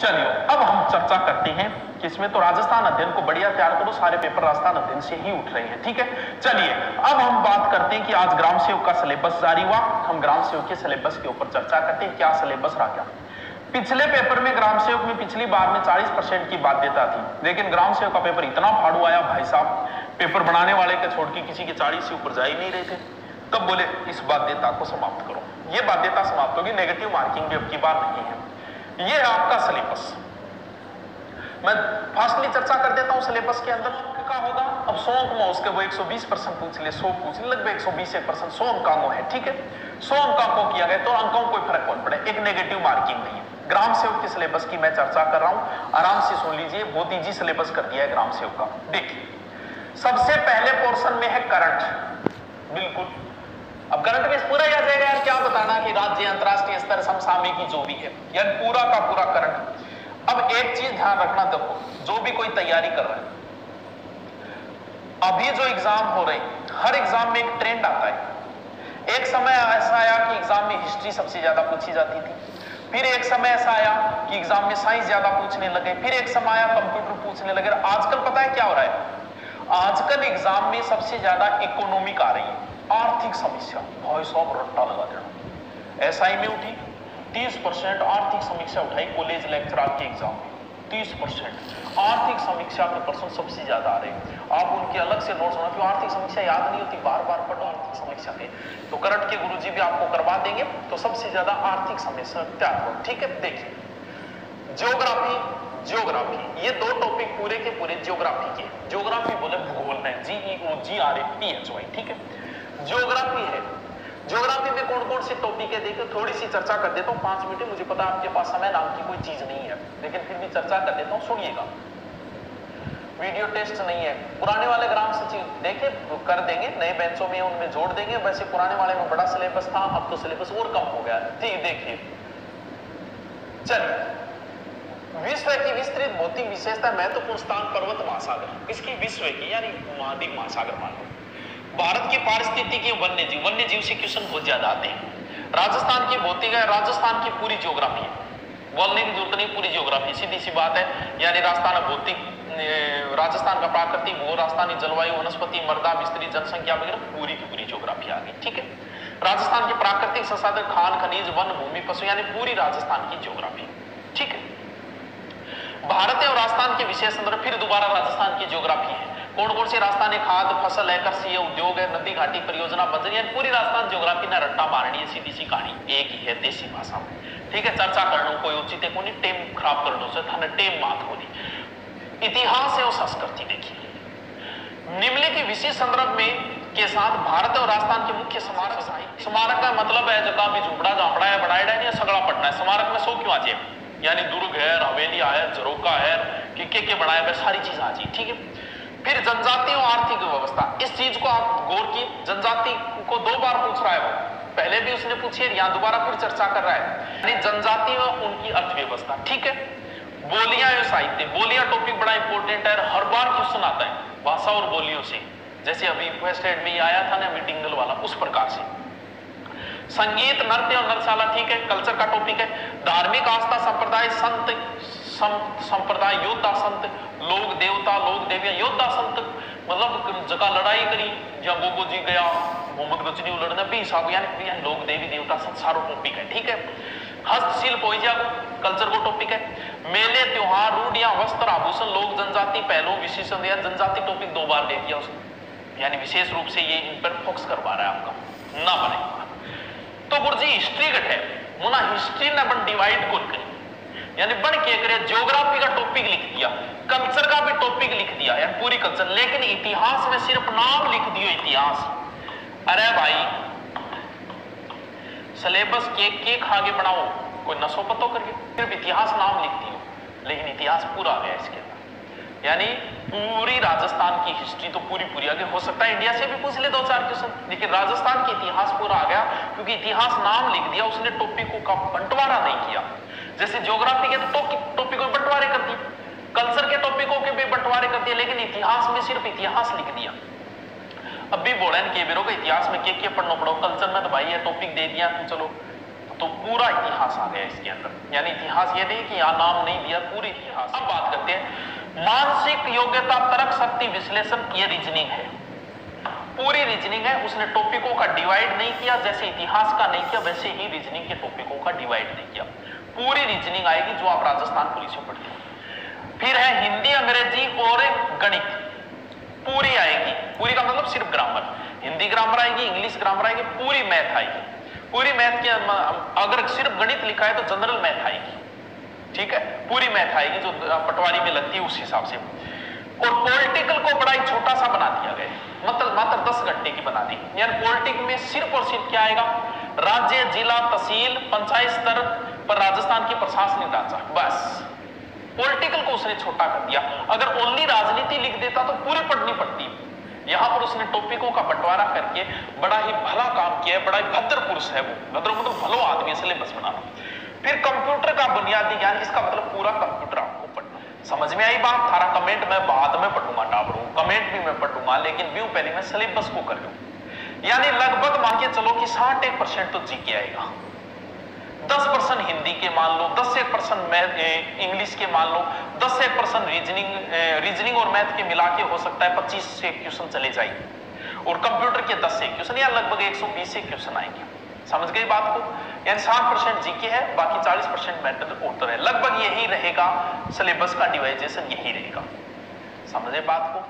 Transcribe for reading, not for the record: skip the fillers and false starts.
चलिए अब हम चर्चा करते हैं कि इसमें तो राजस्थान अध्ययन को बढ़िया तैयार करो, सारे पेपर राजस्थान अध्ययन से ही उठ रहे हैं, ठीक है। चलिए अब हम बात करते हैं कि आज ग्राम सेवक का सिलेबस जारी हुआ, हम ग्राम सेवक के सिलेबस के ऊपर चर्चा करते हैं, क्या सिलेबस रहा क्या। पिछले पेपर में ग्राम सेवक में पिछली बार में 40% की बाध्यता थी, लेकिन ग्राम सेवक का पेपर इतना फाड़ू आया भाई साहब, पेपर बनाने वाले के छोड़ के किसी के 40 से ऊपर जा ही नहीं रहे थे। तब बोले इस बाध्यता को समाप्त करो, ये बाध्यता समाप्त होगी, नेगेटिव मार्किंग भी अब की बार नहीं है। ये है आपका सिलेबस। मैं फास्टली चर्चा कर देता हूं सिलेबस के अंदर क्या होगा। अब 100 अंक में उसके वो 120% पूछ ले, 100 पूछ ले, लगभग 120% 100 अंकों है, ठीक है। 100 अंकों किया गया तो अंकों में कोई फर्क कौन पड़े, एक नेगेटिव मार्किंग नहीं है। ग्राम सेवक के सिलेबस की मैं चर्चा कर रहा हूं, आराम से सुन लीजिए, बहुत इजी सिलेबस कर दिया है ग्राम सेवक का। देखिए सबसे पहले पोर्शन में है करंट, बिल्कुल। अब करंट में पूरा याद रहेगा यार, क्या बताना कि राज्य अंतरराष्ट्रीय स्तर समसामयिकी जो भी है, यार पूरा का पूरा करंट। अब एक चीज ध्यान रखना, देखो जो भी कोई तैयारी कर रहा है, अभी जो एग्जाम हो रहे हैं, हर एग्जाम में एक ट्रेंड आता है। एक समय ऐसा आया कि एग्जाम में हिस्ट्री सबसे ज्यादा पूछी जाती थी, फिर एक समय ऐसा आया कि एग्जाम में साइंस ज्यादा पूछने लगे, फिर एक समय आया कंप्यूटर पूछने लगे। आजकल पता है क्या हो रहा है, आजकल एग्जाम में सबसे ज्यादा इकोनॉमिक आ रही है, आर्थिक समस्या। भाई साहब रट्टा लगा देना, एसआई में उठी 30% आर्थिक समीक्षा उठाई, कॉलेज लेक्चरर के एग्जाम में 30% आर्थिक समीक्षा के प्रश्न सबसे ज्यादा आ रहे हैं। आप उनके अलग से नोट्स बना, क्यों आर्थिक समीक्षा याद नहीं होती, बार बार पढ़ो आर्थिक समीक्षा के, तो करंट के गुरुजी भी आपको करवा देंगे। तो सबसे ज्यादा आर्थिक समीक्षा तैयार करो, ठीक है। देखिए ज्योग्राफी, ये दो टॉपिक पूरे के पूरे ज्योग्राफी के, ज्योग्राफी बोले भूगोल में, GEOGRAPHY, ठीक है। ज्योग्राफी है, ज्योग्राफी में कौन कौन से टॉपिक है देखो, थोड़ी सी चर्चा कर देता हूं, 5 मिनट में। मुझे पता आपके पास समय नाम की कोई चीज नहीं है, लेकिन फिर भी चर्चा कर देता हूं, सुनिएगा। वीडियो टेस्ट नहीं है, पुराने वाले ग्राम सचिव देखे कर देंगे, नए बेंचों में उनमें जोड़ देंगे। वैसे पुराने वाले में बड़ा सिलेबस था, अब तो सिलेबस और कम हो गया है। ठीक देखिए, चलिए विश्व की विस्तृत भौतिक विशेषता महत्वपूर्ण स्थान पर्वत महासागर, इसकी विश्व की यानी महाद्वीप महासागर मान लो। भारत की पारिस्थितिकी वन्य जीव से क्वेश्चन बहुत ज्यादा आते हैं। राजस्थान की भौतिक है, राजस्थान की पूरी ज्योग्राफी है, बोलने की जरूरत नहीं, पूरी ज्योग्राफी सीधी सी बात है। यानी राजस्थान भौतिक, राजस्थान का प्राकृतिक भू, राजस्थानी जलवायु, वनस्पति, मृदा, विस्तृत जनसंख्या वगैरह पूरी की पूरी ज्योग्राफी आ गई, ठीक है। राजस्थान के प्राकृतिक संसाधन, खान खनिज, वन भूमि, पशु, यानी पूरी राजस्थान की ज्योग्राफी, ठीक है। भारत और राजस्थान के विशेष संदर्भ, फिर दोबारा राजस्थान की ज्योग्राफी है। कौन कौन सी राजस्थानी खाद फसल है, कृषि है, उद्योग है, नदी घाटी परियोजना, बंजर, यानी पूरी राजस्थान ज्योग्राफी ना रट्टा मारनी है, सीधी सी कहानी एक ही है देसी भाषा में, ठीक है। चर्चा कर लो, कोई उचित है कोई टेम खराब कर दो से थाने टेम मात होनी। इतिहास और संस्कृति देखिए, निम्नलिखित विशेष संदर्भ में के साथ भारत और राजस्थान के मुख्य स्मारक साहित्य। स्मारक का मतलब है जगह भी झुपड़ा झापड़ा है, बनाया नहीं सगड़ा पटना है। स्मारक में 100 क्यों आ जाए, यानी दुर्ग है, हवेली है, झरोका है, के बनाया गया, सारी चीज आ जाए, ठीक है। फिर जनजाति और आर्थिक व्यवस्था, इस चीज को आप गौर की, जनजाति को 2 बार पूछ रहा है वो, पहले भी उसने पूछी है, यहां दोबारा फिर चर्चा कर रहा है। यानी जनजाति और उनकी अर्थव्यवस्था, ठीक है। बोलियां और साहित्य, बोलियां टॉपिक बड़ा इंपॉर्टेंट है, हर बार क्वेश्चन आता है भाषा और बोलियों से, जैसे अभी फर्स्ट एड में आया था ना मीटिंगल वाला, उस प्रकार से। संगीत, नृत्य और नृत्यशाला, ठीक है, कल्चर का टॉपिक है। धार्मिक आस्था, संप्रदाय, संत संप्रदाय, योद्धा संत, लोग देवता, लोग देवियां, योद्धा संत मतलब जगह लड़ाई करी, या गोगो जी गया, मोहम्मद गजनी लड़ने भी हिसाब, यानी लोग देवी देवता संत, सारो टॉपिक है, ठीक है। हस्तशिल्प पोइजिया कल्चर को टॉपिक है। मेले, त्योहार, रूढ़ियां, वस्त्र, आभूषण, लोक जनजाति, पहलू, विशेषण, जनजाति टॉपिक 2 बार दे दिया उसने, यानी विशेष रूप से ये इन पर फोकस करवा रहा है आपका, ना बने तो गुरुजी हिस्ट्री घट है मुना, हिस्ट्री ने बन डिवाइड कर करी, यानी बन के करे ज्योग्राफी का टॉपिक लिख दिया, कल्चर का भी टॉपिक लिख दिया, यानी पूरी कल्चर, लेकिन इतिहास में सिर्फ नाम लिख दियो इतिहास। अरे भाई सिलेबस के आगे बढ़ाओ, कोई नसो पतो करके सिर्फ इतिहास नाम लिख दियो, लेकिन इतिहास पूरा आ गया इसके अंदर, यानी पूरी राजस्थान की हिस्ट्री तो पूरी आगे। हो सकता है इंडिया से भी पूछ ले 2-4 क्वेश्चन, लेकिन राजस्थान की इतिहास पूरा आ गया, क्योंकि इतिहास नाम लिख दिया उसने, टॉपिकों का बंटवारा नहीं किया। जैसे ज्योग्राफी के तो टॉपिक को बंटवारे कर दिए, कल्चर के टॉपिकों के भी बंटवारे कर दिए, लेकिन इतिहास में सिर्फ इतिहास लिख दिया। अब भी बोला के बेरो का इतिहास में के पढ़ना पड़ो, कल्चर में तो भाई ये टॉपिक दे दिया, चलो तो पूरा इतिहास आ गया इसके अंदर, यानी इतिहास ये नहीं कि यहां नाम नहीं दिया, पूरी इतिहास। अब बात करते हैं मानसिक योग्यता, तर्क शक्ति, विश्लेषण, ये रीजनिंग है, पूरी रीजनिंग है। उसने टॉपिकों का डिवाइड नहीं किया, जैसे इतिहास का नहीं किया वैसे ही रीजनिंग के टॉपिकों का डिवाइड नहीं किया। पूरी रीजनिंग आएगी जो आप राजस्थान पुलिस में पढ़ते हो। फिर है हिंदी, अंग्रेजी और गणित, पूरी आएगी। पूरी का मतलब सिर्फ ग्रामर, हिंदी ग्रामर आएगी, इंग्लिश ग्रामर आएगी, पूरी मैथ आएगी। पूरी मैथ के अगर सिर्फ गणित लिखा है तो जनरल मैथ आएगी, ठीक है, पूरी मैथ आएगी जो पटवारी में लगती है उस हिसाब से। और पॉलिटिकल को बड़ा ही छोटा सा बना दिया गया, मतलब मात्र 10 घंटे की बना दी। यानी पॉलिटिक्स में सिर्फ और सिर्फ क्या आएगा, राज्य, जिला, तहसील, पंचायत स्तर पर राजस्थान की प्रशासनिक ढांचा, बस। पॉलिटिकल को उसने छोटा कर दिया। अगर ओनली राजनीति लिख देता तो पूरी पढ़नी पड़ती। यहां पर उसने टॉपिकों का बंटवारा करके बड़ा ही भला काम किया है, बड़ा ही भद्र पुरुष है वो, भद्र मतलब भलो आदमी, सिलेबस बनाना। फिर कंप्यूटर का बुनियादी ज्ञान, इसका मतलब पूरा कंप्यूटर आपको पढ़ना। समझ में आई बात? थारा कमेंट मैं बाद में पढ़ूंगा, टाबरू कमेंट भी मैं पढ़ूंगा, लेकिन व्यू पहले मैं सिलेबस को कर लूं। यानी लगभग मान के चलो कि 60% तो जीके आएगा, 10% हिंदी के मान लो, 10% इंग्लिश के मान लो, 10% रीजनिंग और मैथ के मिला के हो सकता है 25 से क्वेश्चन चले जाएंगे, और कंप्यूटर के 10 से क्वेश्चन, या लगभग 120 से क्वेश्चन आएंगे। समझ गई बात को? यानी 60% जीके है, बाकी 40% मैटर उत्तर है। लगभग यही रहेगा सिलेबस का डिवाइजेशन, यही रहेगा। समझे बात को?